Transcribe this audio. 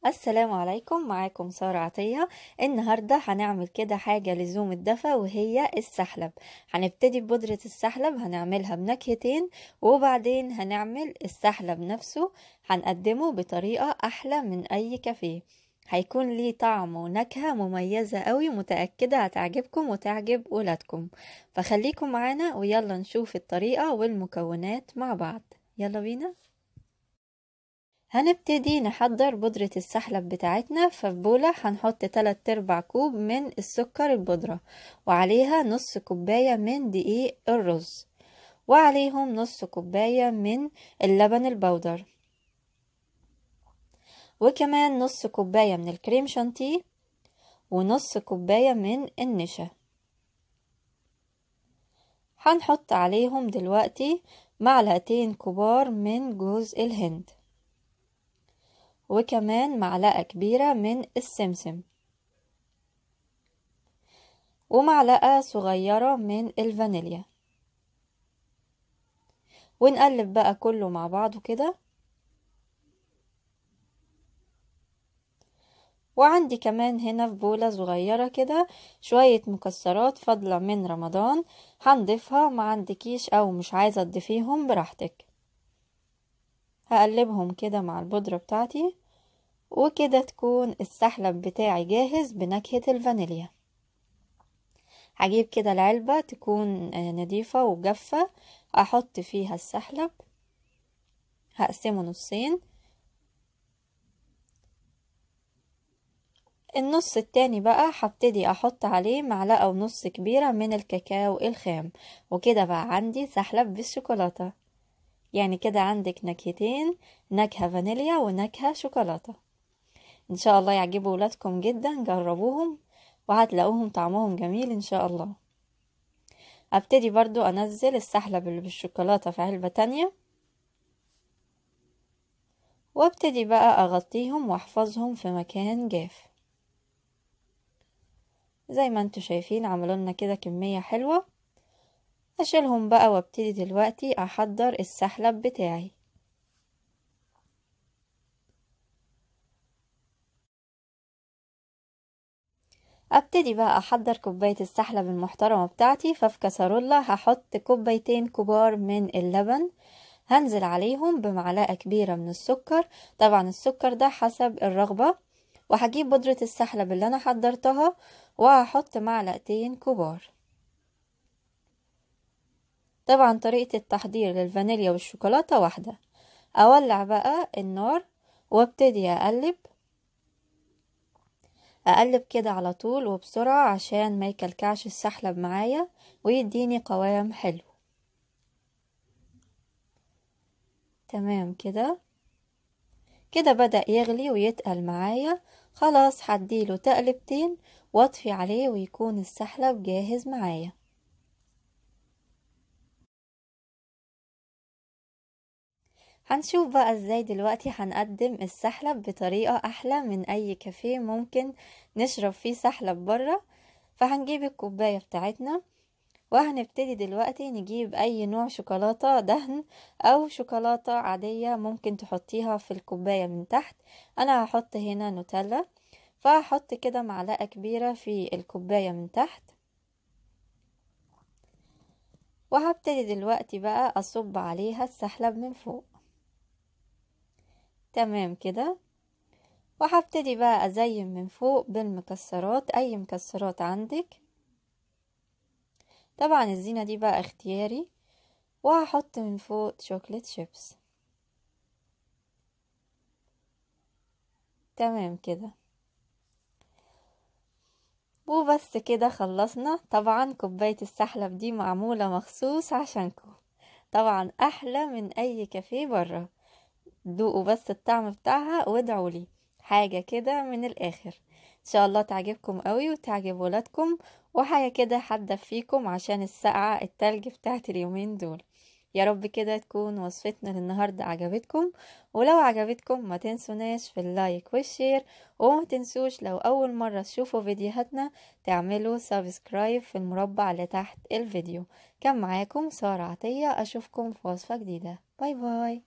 السلام عليكم، معاكم سارة عطية. النهاردة هنعمل كده حاجة لزوم الدفا وهي السحلب. هنبتدي ببودرة السحلب، هنعملها بنكهتين، وبعدين هنعمل السحلب نفسه هنقدمه بطريقة أحلى من أي كافيه. هيكون ليه طعم ونكهة مميزة قوي، متأكدة هتعجبكم وتعجب ولادكم. فخليكم معانا ويلا نشوف الطريقة والمكونات مع بعض. يلا بينا. هنبتدي نحضر بودرة السحلب بتاعتنا. ففي بولة هنحط 3/4 كوب من السكر البودرة، وعليها نص كوباية من دقيق الرز، وعليهم نص كوباية من اللبن البودر، وكمان نص كوباية من الكريم شانتيه، ونص كوباية من النشا. هنحط عليهم دلوقتي معلقتين كبار من جوز الهند، وكمان معلقة كبيرة من السمسم، ومعلقة صغيرة من الفانيليا، ونقلب بقى كله مع بعضه كده. وعندي كمان هنا في بولة صغيرة كده شوية مكسرات فاضلة من رمضان، هنضيفها. ما عندكيش او مش عايزة تضيفيهم براحتك. هقلبهم كده مع البودرة بتاعتي، وكده تكون السحلب بتاعي جاهز بنكهة الفانيليا. هجيب كده العلبة تكون نضيفة وجافة، احط فيها السحلب، هقسمه نصين. النص التاني بقى هبتدي احط عليه معلقة ونص كبيرة من الكاكاو الخام، وكده بقى عندي سحلب بالشوكولاتة. يعني كده عندك نكهتين، نكهة فانيليا ونكهة شوكولاتة. ان شاء الله يعجبوا ولادكم جدا، جربوهم وهتلاقوهم طعمهم جميل ان شاء الله. ابتدي برضو انزل السحلب اللي بالشوكولاتة في علبة تانية، وابتدي بقى اغطيهم واحفظهم في مكان جاف. زي ما انتوا شايفين عملوا لنا كده كمية حلوة. اشيلهم بقى وابتدي دلوقتي احضر السحلب بتاعي. ابتدي بقى احضر كوباية السحلب المحترمة بتاعتي. ففي كسرولة هحط كوبايتين كبار من اللبن، هنزل عليهم بمعلقة كبيرة من السكر، طبعا السكر ده حسب الرغبة. وهجيب بودرة السحلب اللي انا حضرتها وهحط معلقتين كبار. طبعا طريقة التحضير للفانيليا والشوكولاتة واحدة. اولع بقى النار وابتدي اقلب كده على طول وبسرعة عشان ما يكلكعش السحلب معايا ويديني قوام حلو. تمام كده. كده بدأ يغلي ويتقل معايا. خلاص هديله تقلبتين واطفي عليه ويكون السحلب جاهز معايا. هنشوف بقى ازاي دلوقتي هنقدم السحلب بطريقة احلى من اي كافيه ممكن نشرب فيه سحلب برا. فهنجيب الكوباية بتاعتنا، وهنبتدي دلوقتي نجيب اي نوع شوكولاتة دهن او شوكولاتة عادية ممكن تحطيها في الكوباية من تحت. انا هحط هنا نوتيلا، فهحط كده معلقة كبيرة في الكوباية من تحت، وهبتدي دلوقتي بقى اصب عليها السحلب من فوق. تمام كده. وهبتدي بقى ازين من فوق بالمكسرات، اي مكسرات عندك. طبعا الزينة دي بقى اختياري، وهحط من فوق شوكليت شيبس. تمام كده. وبس كده خلصنا. طبعا كوباية السحلب دي معمولة مخصوص عشانكم، طبعا احلى من اي كافيه برا. دوقوا بس الطعم بتاعها وادعولي، حاجة كده من الاخر. ان شاء الله تعجبكم قوي وتعجب ولادكم، وحاجة كده هتدفيكم عشان السقعة التلج بتاعت اليومين دول. يا رب كده تكون وصفتنا للنهاردة عجبتكم. ولو عجبتكم ما تنسوناش في اللايك والشير، وما تنسوش لو اول مرة تشوفوا فيديوهاتنا تعملوا سبسكرايب في المربع اللي تحت الفيديو. كان معاكم سارة عطية، اشوفكم في وصفة جديدة. باي باي.